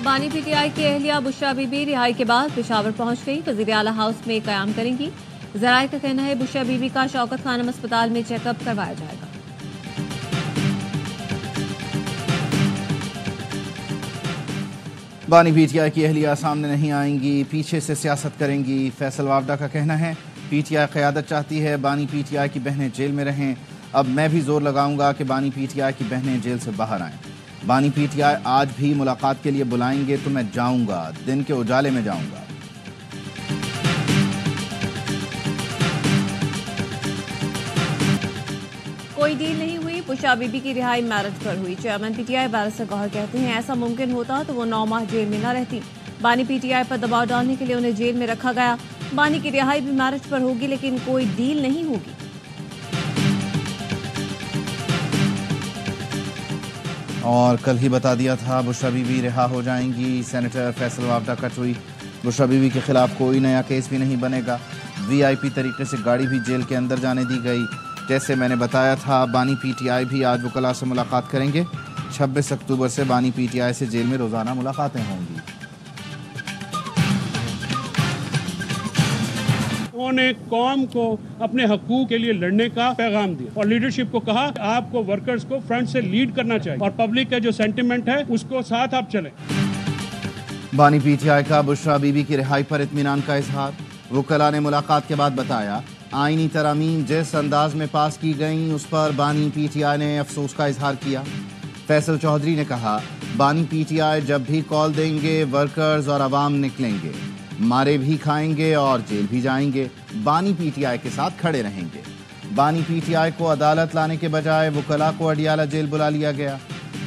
بانی P T I کی اہلیہ بشرا بی بی رہائی کے بعد پشاور پہنچ گئی. وزیر اعلیٰ ہاؤس میں قیام کریں گی. ذرائع کا کہنا ہے بشرا بی بی کا شوکت خانم اسپتال میں چیک اپ کروایا جائے گا. بانی پی ٹی آئی کی اہلیہ سامنے نہیں آئیں گی، پیچھے سے سیاست کریں گی. فیصل وافدہ کا کہنا ہے پی ٹی آئی قیادت چاہتی ہے بانی پی ٹی آئی کی بہنیں جیل میں رہیں. اب میں بھی زور لگاؤں گا کہ بانی پی ٹی آئی کی بہنیں جیل سے باہر آئیں. بانی پی ٹی آئی آج بھی ملاقات کے لیے بلائیں گے تو میں جاؤں گا، دن کے اجالے میں جاؤں گا. کوئی ڈیل نہیں ہوئی. بشرا بی بی کی رہائی میرٹ پر ہوئی. Chairman PTI barrister Gohar کہتے ہیں ایسا ممکن ہوتا تو وہ 9 ماہ جیل میں نہ رہتی. بانی پی ٹی آئی پر دباؤ ڈالنے کے لیے انہیں جیل میں رکھا گیا. بانی کی رہائی بھی میرٹ پر ہوگی لیکن کوئی ڈیل نہیں ہوگی. اور کل ہی بتا دیا تھا بشرا بی بی رہا ہو جائیں گی. سینیٹر فیصل وافدہ کا ٹوئیٹ. بشرا بی بی کے خلاف کوئی نیا کیس بھی نہیں بنے گا. وی آئی پی طریقے سے گاڑی بھی جیل کے اندر جانے دی گئی. جیسے میں نے بتایا تھا بانی پی ٹی آئی بھی آج وکلاء سے ملاقات کریں گے. 26 اکتوبر سے بانی پی ٹی آئی سے جیل میں روزانہ ملاقاتیں ہوں گی. انہوں نے قوم کو اپنے حقوق کے لیے لڑنے کا پیغام دیا اور لیڈرشپ کو کہا آپ کو ورکرز کو فرنٹ سے لیڈ کرنا چاہیے اور پبلک کا جو سینٹیمنٹ ہے اس کو ساتھ آپ چلیں. بانی پی ٹی آئی کا بشرا بی بی کی رہائی پر اطمینان کا اظہار. وکلاء نے ملاقات کے بعد بتایا آئینی ترامیم جس انداز میں پاس کی گئیں اس پر بانی پی ٹی آئی نے افسوس کا اظہار کیا. فیصل چودھری نے کہا بانی پی ٹی آئی جب بھی کال دیں گے ورکرز اور عوام نکلیں گے، مارے بھی کھائیں گے اور جیل بھی جائیں گے. بانی پی ٹی آئی کے ساتھ کھڑے رہیں گے. بانی پی ٹی آئی کو عدالت لانے کے بجائے وکلاء کو اڈیالہ جیل بلا لیا گیا.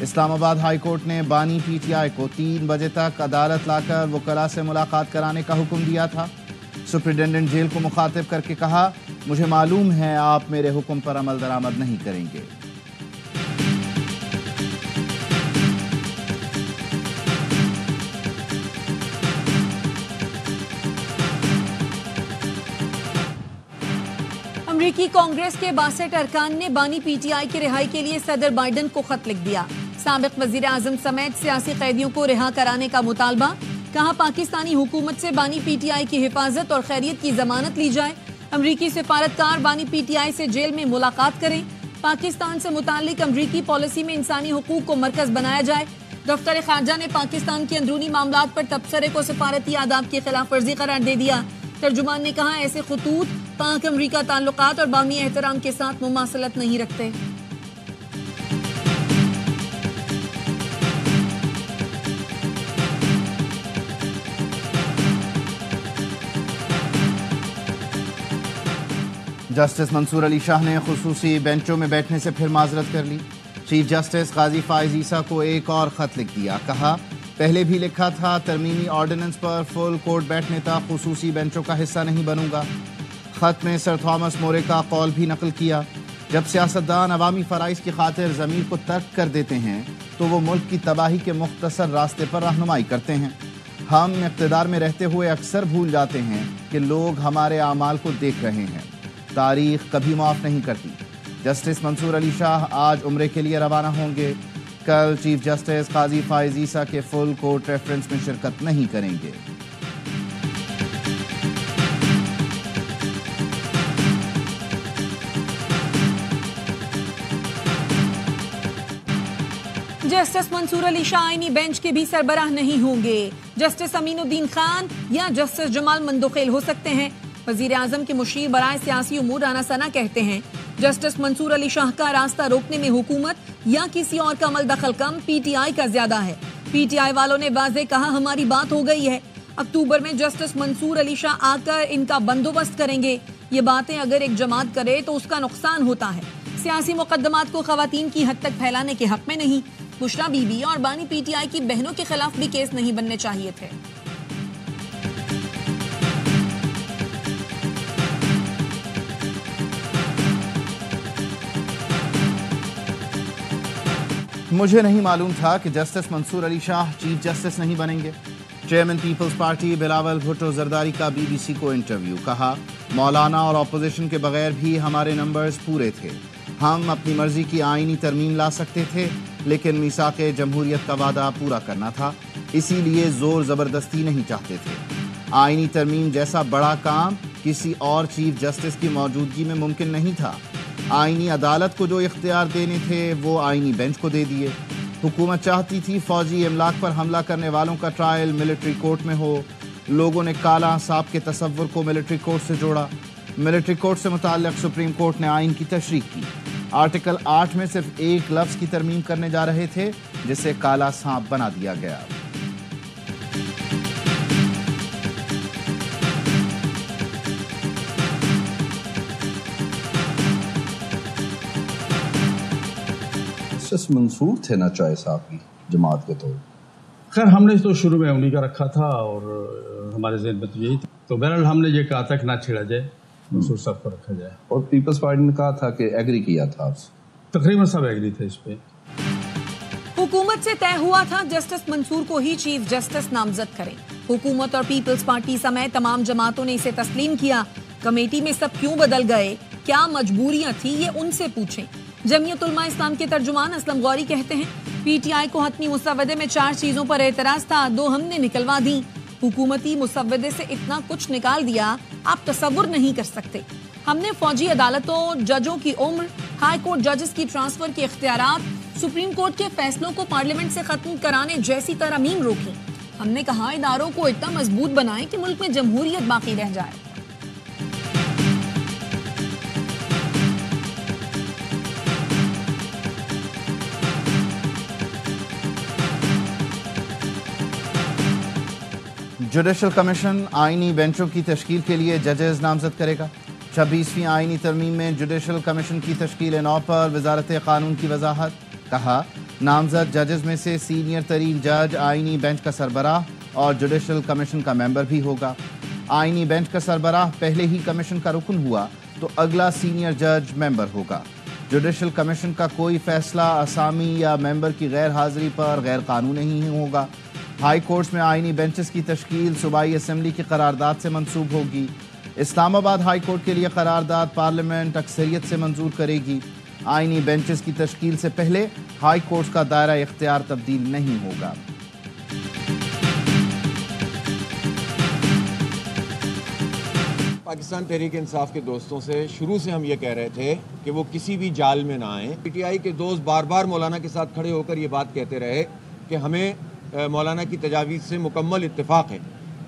اسلام آباد ہائی کورٹ نے بانی پی ٹی آئی کو 3 بجے تک عدالت لا کر وکلاء سے ملاقات کرانے کا حکم دیا تھا. سپرنٹینڈنٹ جیل کو مخاطب کر کے کہا مجھے معلوم ہے آپ میرے حکم پر عمل درآمد نہیں کریں گے. امریکی کانگریس کے 62 ارکان نے بانی پی ٹی آئی کی رہائی کے لیے صدر بائیڈن کو خط لکھ دیا. سابق وزیر اعظم سمیت سیاسی قیدیوں کو رہا کرانے کا مطالبہ. کہا پاکستانی حکومت سے بانی پی ٹی آئی کی حفاظت اور خیریت کی ضمانت لی جائے. امریکی سفارتکار بانی پی ٹی آئی سے جیل میں ملاقات کریں. پاکستان سے متعلق امریکی پالیسی میں انسانی حقوق کو مرکز بنایا جائے. دفتر خارجہ نے پاکستان کے اندرونی معاملات پر تبصرے کو سفارتی آداب کی خلاف ورزی قرار دے دیا. ترجمان نے کہا ایسے خطوط پاک امریکہ تعلقات اور باہمی احترام کے ساتھ مماثلت نہیں رکھتے. جسٹس منصور علی شاہ نے خصوصی بینچوں میں بیٹھنے سے پھر معذرت کر لی. چیف جسٹس قاضی فائز عیسیٰ کو ایک اور خط لکھ دیا. کہا پہلے بھی لکھا تھا ترمیمی آرڈیننس پر فل کورٹ بیٹھنے تک خصوصی بینچوں کا حصہ نہیں بنوں گا. خط میں سر تھامس مورے کا قول بھی نقل کیا جب سیاستدان عوامی فرائض کی خاطر ضمیر کو ترک کر دیتے ہیں تو وہ ملک کی تباہی کے مختصر راستے پر رہنمائی کرتے ہیں. ہم اقتدار میں رہتے ہوئے اکثر بھول جاتے ہیں کہ لوگ ہمارے اعمال کو دیکھ رہے ہیں. تاریخ کبھی معاف نہیں کرتی. جسٹس منصور علی شاہ آج عمرے کے لیے روانہ ہوں گے. کل چیف جسٹس قاضی فائز عیسیٰ کے فل کورٹ ریفرنس میں شرکت نہیں کریں گے. جسٹس منصور علی شاہ آئینی بینچ کے بھی سربراہ نہیں ہوں گے. جسٹس امین الدین خان یا جسٹس جمال مندوخیل ہو سکتے ہیں. وزیر اعظم کے مشیر برائے سیاسی امور رانا ثنا کہتے ہیں جسٹس منصور علی شاہ کا راستہ روکنے میں حکومت یا کسی اور کا عمل دخل کم پی ٹی آئی کا زیادہ ہے. پی ٹی آئی والوں نے واضح کہا ہماری بات ہو گئی ہے. اکتوبر میں جسٹس منصور علی شاہ آ کر ان کا بندوبست کریں گے. یہ باتیں اگر ایک جماعت کرے تو اس کا نقصان ہوتا ہے. سیاسی مقدمات کو خواتین کی حد تک پھیلانے کے حق میں نہیں. بشرا بی بی اور بانی پی ٹی آئی کی بہنوں کے خلاف بھی کیس نہیں بننے چاہیے تھے. مجھے نہیں معلوم تھا کہ justice Mansoor Ali Shah chief justice نہیں بنیں گے. Chairman Peoples Party Bilawal Bhutto Zardari کا بی بی سی کو انٹرویو. کہا مولانا اور اپوزیشن کے بغیر بھی ہمارے نمبرز پورے تھے. ہم اپنی مرضی کی آئینی ترمیم لا سکتے تھے لیکن میثاق جمہوریت کا وعدہ پورا کرنا تھا. اسی لیے زور زبردستی نہیں چاہتے تھے۔ آئینی ترمیم جیسا بڑا کام کسی اور چیف جسٹس کی موجودگی میں ممکن نہیں تھا۔ آئینی عدالت کو جو اختیار دینے تھے وہ آئینی بینچ کو دے دیے۔ حکومت چاہتی تھی فوجی املاک پر حملہ کرنے والوں کا ٹرائل ملٹری کورٹ میں ہو۔ لوگوں نے کالا صاحب کے تصور کو ملٹری کورٹ سے جوڑا۔ ملٹری کورٹ سے متعلق سپریم کورٹ نے آئین کی تشریح کی۔ آرٹیکل 8 میں صرف ایک لفظ کی ترمیم کرنے جا رہے تھے جسے کالا سانپ بنا دیا گیا۔ منصور تھے نا چوائس صاحب کی جماعت کے طور۔ خیر ہم نے تو شروع میں انہی کا رکھا تھا اور ہمارے ذہن میں تو یہی تھا، تو بہرحال ہم نے یہ کہا تھا کہ نہ چھیڑا جائے، منصور صاحب کو رکھا جائے، اور پیپلز پارٹی نے کہا تھا کہ ایگری کیا تھا آپ سے۔ تقریباً سب ایگری تھے اس پہ۔ حکومت سے طے ہوا تھا جسٹس منصور کو ہی چیف جسٹس نامزد کریں۔ حکومت اور پیپلز پارٹی سمیت تمام جماعتوں نے اسے تسلیم کیا۔ کمیٹی میں سب کیوں بدل گئے، کیا مجبوریاں تھیں، یہ ان سے پوچھیں۔ جمعیت علماء اسلام کے ترجمان اسلم غوری کہتے ہیں پی ٹی آئی کو حتمی مسودے میں 4 چیزوں پر اعتراض تھا، 2 ہم نے نکلوا دی۔ حکومتی مسودے سے اتنا کچھ نکال دیا آپ تصور نہیں کر سکتے۔ ہم نے فوجی عدالتوں، ججوں کی عمر، ہائی کورٹ ججز کی ٹرانسفر کے اختیارات، سپریم کورٹ کے فیصلوں کو پارلیمنٹ سے ختم کرانے جیسی ترامیم روکی۔ ہم نے کہا اداروں کو اتنا مضبوط بنائیں کہ ملک میں جمہوریت باقی رہ جائے۔ جوڈیشل کمیشن آئینی بینچوں کی تشکیل کے لیے ججز نامزد کرے گا۔ 26ویں آئینی ترمیم میں جوڈیشل کمیشن کی تشکیل نو پر وزارت قانون کی وضاحت۔ کہا نامزد ججز میں سے سینئر ترین جج آئینی بینچ کا سربراہ اور جوڈیشل کمیشن کا ممبر بھی ہوگا۔ آئینی بینچ کا سربراہ پہلے ہی کمیشن کا رکن ہوا تو اگلا سینئر جج ممبر ہوگا۔ جوڈیشل کمیشن کا کوئی فیصلہ اسامی یا ممبر کی غیر حاضری پر غیر قانونی نہیں ہوگا۔ ہائی کورٹس میں آئینی بینچز کی تشکیل صوبائی اسمبلی کی قرارداد سے منسوب ہوگی۔ اسلام آباد ہائی کورٹ کے لیے قرارداد پارلیمنٹ اکثریت سے منظور کرے گی۔ آئینی بینچز کی تشکیل سے پہلے ہائی کورٹس کا دائرہ اختیار تبدیل نہیں ہوگا۔ پاکستان تحریک انصاف کے دوستوں سے شروع سے ہم یہ کہہ رہے تھے کہ وہ کسی بھی جال میں نہ آئیں۔ پی ٹی آئی کے دوست بار بار مولانا کے ساتھ کھڑے ہو کر یہ بات کہتے رہے کہ ہمیں مولانا کی تجاویز سے مکمل اتفاق ہے۔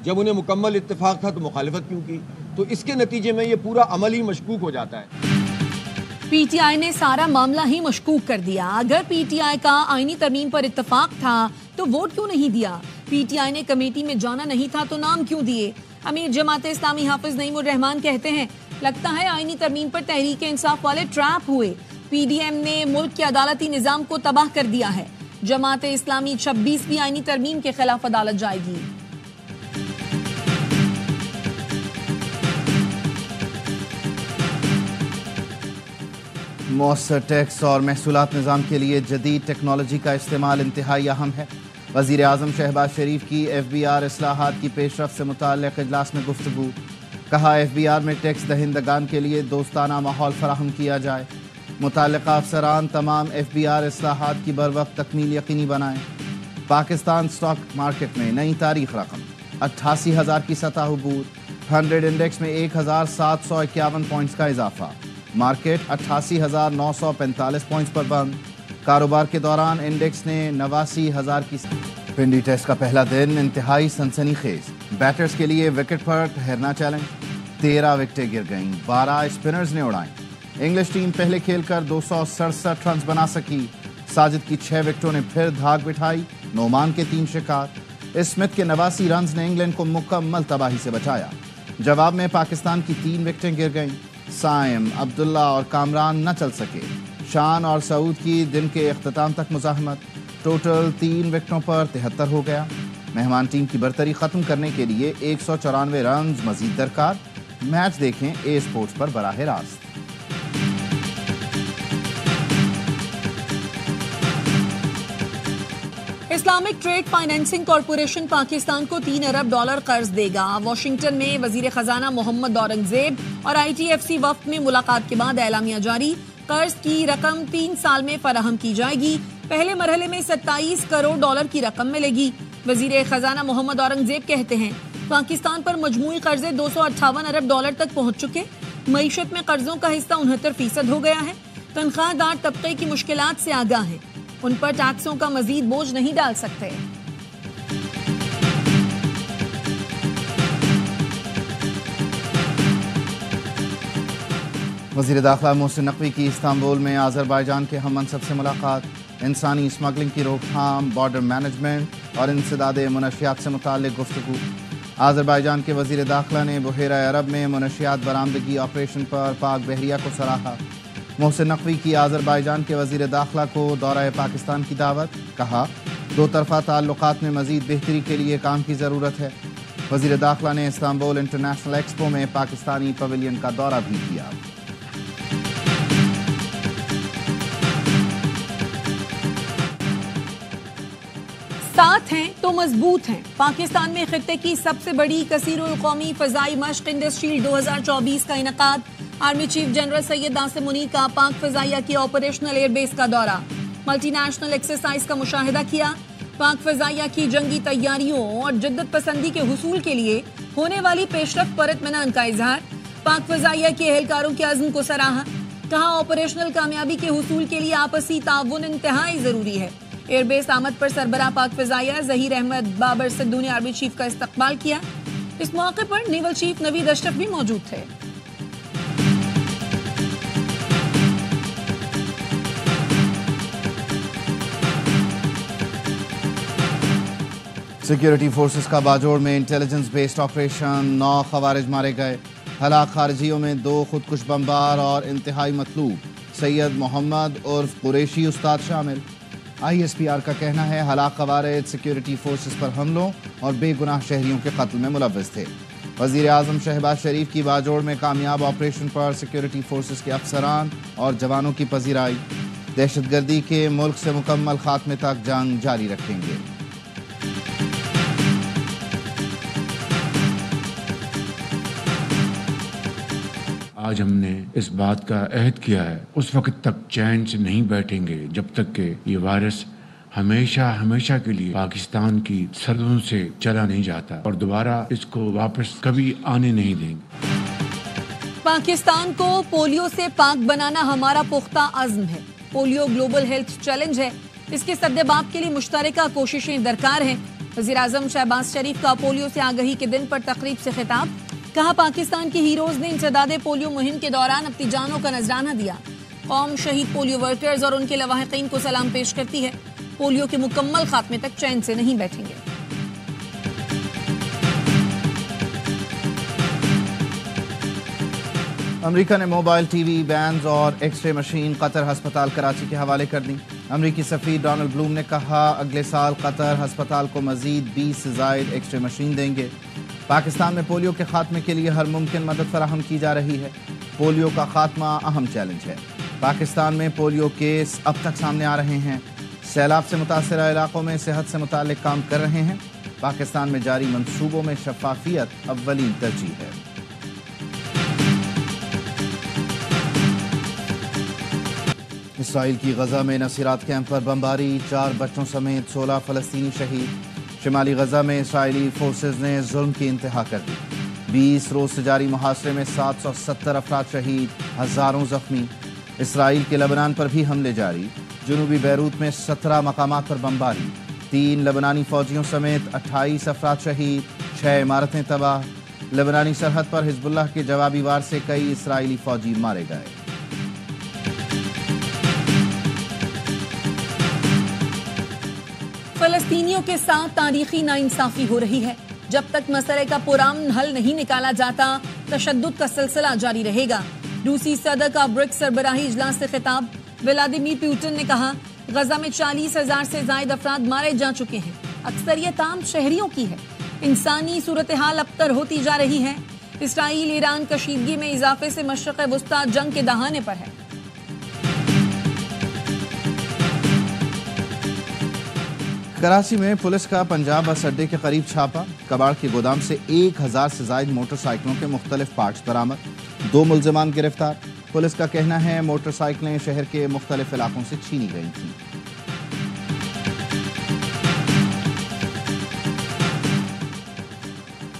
جب انہیں مکمل اتفاق تھا تو مخالفت کیوں کی؟ تو اس کے نتیجے میں یہ پورا عمل ہی مشکوک ہو جاتا ہے۔ پی ٹی آئی نے سارا معاملہ ہی مشکوک کر دیا۔ اگر پی ٹی آئی کا آئینی ترمیم پر اتفاق تھا تو ووٹ کیوں نہیں دیا؟ پی ٹی آئی نے کمیٹی میں جانا نہیں تھا تو نام کیوں دیے؟ امیر جماعت اسلامی حافظ نعیم الرحمان کہتے ہیں لگتا ہے آئینی ترمیم پر تحریک انصاف والے ٹریپ ہوئے۔ پی ڈی ایم نے ملک کے عدالتی نظام کو تباہ کر دیا ہے۔ جماعت اسلامی 26ویں آئینی ترمیم کے خلاف عدالت جائے گی۔ مؤثر ٹیکس اور محصولات نظام کے لیے جدید ٹیکنالوجی کا استعمال انتہائی اہم ہے۔ وزیر اعظم شہباز شریف کی ایف بی آر اصلاحات کی پیش رفت سے متعلق اجلاس میں گفتگو۔ کہا ایف بی آر میں ٹیکس دہندگان کے لیے دوستانہ ماحول فراہم کیا جائے۔ متعلقہ افسران تمام ایف بی آر اصلاحات کی بروقت تکمیل یقینی بنائیں۔ پاکستان سٹاک مارکیٹ میں نئی تاریخ رقم 88,000 کی سطح عبور۔ 100 انڈیکس میں 1,751 پوائنٹس کا اضافہ۔ مارکیٹ 88,945 پوائنٹس پر بند۔ کاروبار کے دوران انڈیکس نے 89,000 کی پنڈی ٹیسٹ کا پہلا دن انتہائی سنسنی خیز۔ بیٹرز کے لیے وکٹ پر ٹھہرنا چیلنج۔ 13 وکٹیں گر گئیں، 12 اسپنرز نے اڑائیں۔ انگلش ٹیم پہلے کھیل کر 267 رنز بنا سکی۔ ساجد کی 6 وکٹوں نے پھر دھاک بٹھائی، نعمان کے 3 شکار۔ اسمتھ کے 89 رنز نے انگلینڈ کو مکمل تباہی سے بچایا۔ جواب میں پاکستان کی 3 وکٹیں گر گئیں۔ سائم، عبداللہ اور کامران نہ چل سکے۔ شان اور سعود کی دن کے اختتام تک مزاحمت۔ ٹوٹل 3 وکٹوں پر 73 ہو گیا۔ مہمان ٹیم کی برتری ختم کرنے کے لیے 194 رنز مزید درکار۔ میچ دیکھیں اے اسپورٹس پر براہ راست۔ Islamic trade financing corporation Pakistan کو $3 ارب قرض دے گا۔ واشنگٹن میں وزیر خزانہ محمد اورنگزیب اور آئی ٹی ایف سی وفد میں ملاقات کے بعد اعلامیہ جاری۔ قرض کی رقم 3 سال میں فراہم کی جائے گی۔ پہلے مرحلے میں $27 کروڑ کی رقم ملے گی۔ وزیر خزانہ محمد اورنگزیب کہتے ہیں پاکستان پر مجموعی قرضے 258 ارب ڈالر تک پہنچ چکے، معیشت میں قرضوں کا حصہ 69% ہو گیا ہے، تنخواہ دار طبقے کی مشکلات سے آگاہ ہیں، ان پر ٹیکسوں کا مزید بوجھ نہیں ڈال سکتے۔ وزیر داخلہ محسن نقوی کی استنبول میں آذربائیجان کے ہم منصب سے ملاقات، انسانی اسمگلنگ کی روک تھام، بارڈر مینجمنٹ اور انسداد منشیات سے متعلق گفتگو۔ آذربائیجان کے وزیر داخلہ نے بحیرہ عرب میں منشیات برآمدگی آپریشن پر پاک بحریہ کو سراہا۔ محسن نقوی کی آذربائیجان کے وزیر داخلہ کو دورہ پاکستان کی دعوت، کہا دو طرفہ تعلقات میں مزید بہتری کے لیے کام کی ضرورت ہے۔ وزیر داخلہ نے استنبول انٹرنیشنل ایکسپو میں پاکستانی پویلین کا دورہ بھی کیا۔ ساتھ ہیں تو مضبوط ہیں، پاکستان میں خطے کی سب سے بڑی کثیر القومی فضائی مشق انڈس شیلڈ 2024 کا انعقاد، army chief general Syed Asim Munir کا پاک فضائیہ کی آپریشنل ایئر بیس کا دورہ، ملٹی نیشنل ایکسرسائز کا مشاہدہ کیا، پاک فضائیہ کی جنگی تیاریوں اور جدت پسندی کے حصول کے لیے ہونے والی پیش رفت پر اطمینان کا اظہار، پاک فضائیہ کے اہلکاروں کے عزم کو سراہا، کہا آپریشنل کامیابی کے حصول کے لیے آپسی تعاون انتہائی ضروری ہے۔ ایئر بیس آمد پر سربراہ پاک فضائیہ ظہیر احمد بابر سدھو نے آرمی چیف کا استقبال کیا۔ اس موقع پر نیول چیف نوید اشرف بھی موجود تھے۔ سیکیورٹی فورسز کا باجوڑ میں انٹیلیجنس بیسڈ آپریشن، 9 خوارج مارے گئے، ہلاک خارجیوں میں 2 خودکش بمبار اور انتہائی مطلوب سید محمد عرف قریشی استاد شامل۔ آئی ایس پی آر کا کہنا ہے ہلاک خوارج سیکیورٹی فورسز پر حملوں اور بے گناہ شہریوں کے قتل میں ملوث تھے۔ وزیر اعظم شہباز شریف کی باجوڑ میں کامیاب آپریشن پر سیکیورٹی فورسز کے افسران اور جوانوں کی پذیرائی، دہشت گردی کے ملک سے مکمل خاتمے تک جنگ جاری رکھیں گے۔ آج ہم نے اس بات کا عہد کیا ہے اس وقت تک چین سے نہیں بیٹھیں گے جب تک کہ یہ وائرس ہمیشہ کے لیے پاکستان کی سرحدوں سے چلا نہیں جاتا، اور دوبارہ اس کو واپس کبھی آنے نہیں دیں گے۔ پاکستان کو پولیو سے پاک بنانا ہمارا پختہ عزم ہے۔ پولیو گلوبل ہیلتھ چیلنج ہے، اس کے سدباب کے لیے مشترکہ کوششیں درکار ہیں۔ وزیر اعظم شہباز شریف کا پولیو سے آگہی کے دن پر تقریب سے خطاب، کہا پاکستان کے ہیروز نے انسداد پولیو مہم کے دوران اپنی جانوں کا نذرانہ دیا۔ قوم شہید پولیو ورکرز اور ان کے لواحقین کو سلام پیش کرتی ہے، پولیو کے مکمل خاتمے تک چین سے نہیں بیٹھیں گے۔ امریکہ نے موبائل ٹی وی بینز اور ایکس رے مشین قطر ہسپتال کراچی کے حوالے کر دی۔ امریکی سفیر ڈونلڈ بلوم نے کہا اگلے سال قطر ہسپتال کو مزید 20 سے زائد ایکس رے مشین دیں گے۔ پاکستان میں پولیو کے خاتمے کے لیے ہر ممکن مدد فراہم کی جا رہی ہے۔ پولیو کا خاتمہ اہم چیلنج ہے۔ پاکستان میں پولیو کیس اب تک سامنے آ رہے ہیں۔ سیلاب سے متاثرہ علاقوں میں صحت سے متعلق کام کر رہے ہیں۔ پاکستان میں جاری منصوبوں میں شفافیت اولین ترجیح ہے۔ اسرائیل کی غزہ میں نصیرات کیمپ پر بمباری، 4 بچوں سمیت 16 فلسطینی شہید۔ شمالی غزہ میں اسرائیلی فورسز نے ظلم کی انتہا کر دی۔ 20 روز سے جاری محاصرے میں 770 افراد شہید، ہزاروں زخمی۔ اسرائیل کے لبنان پر بھی حملے جاری، جنوبی بیروت میں 17 مقامات پر بمباری، 3 لبنانی فوجیوں سمیت 28 افراد شہید، 6 عمارتیں تباہ۔ لبنانی سرحد پر حزب اللہ کے جوابی وار سے کئی اسرائیلی فوجی مارے گئے۔ فلسطینیوں کے ساتھ تاریخی ناانصافی ہو رہی ہے۔ جب تک مسئلے کا پرامن حل نہیں نکالا جاتا، تشدد کا سلسلہ جاری رہے گا۔ روسی صدر کا برکس سربراہی اجلاس سے خطاب، ولادیمیر پوٹن نے کہا غزہ میں 40,000 سے زائد افراد مارے جا چکے ہیں، اکثریت عام شہریوں کی ہے۔ انسانی صورتحال ابتر ہوتی جا رہی ہے۔ اسرائیل ایران کشیدگی میں اضافے سے مشرق وسطی جنگ کے دہانے پر ہے۔ کراچی میں پولیس کا پنجاب بس اڈے کے قریب چھاپا، کباڑ کے گودام سے 1000 سے زائد موٹر سائیکلوں کے مختلف پارٹس برآمد، 2 ملزمان گرفتار۔ پولیس کا کہنا ہے موٹر سائیکلیں شہر کے مختلف علاقوں سے چھینی گئی تھیں۔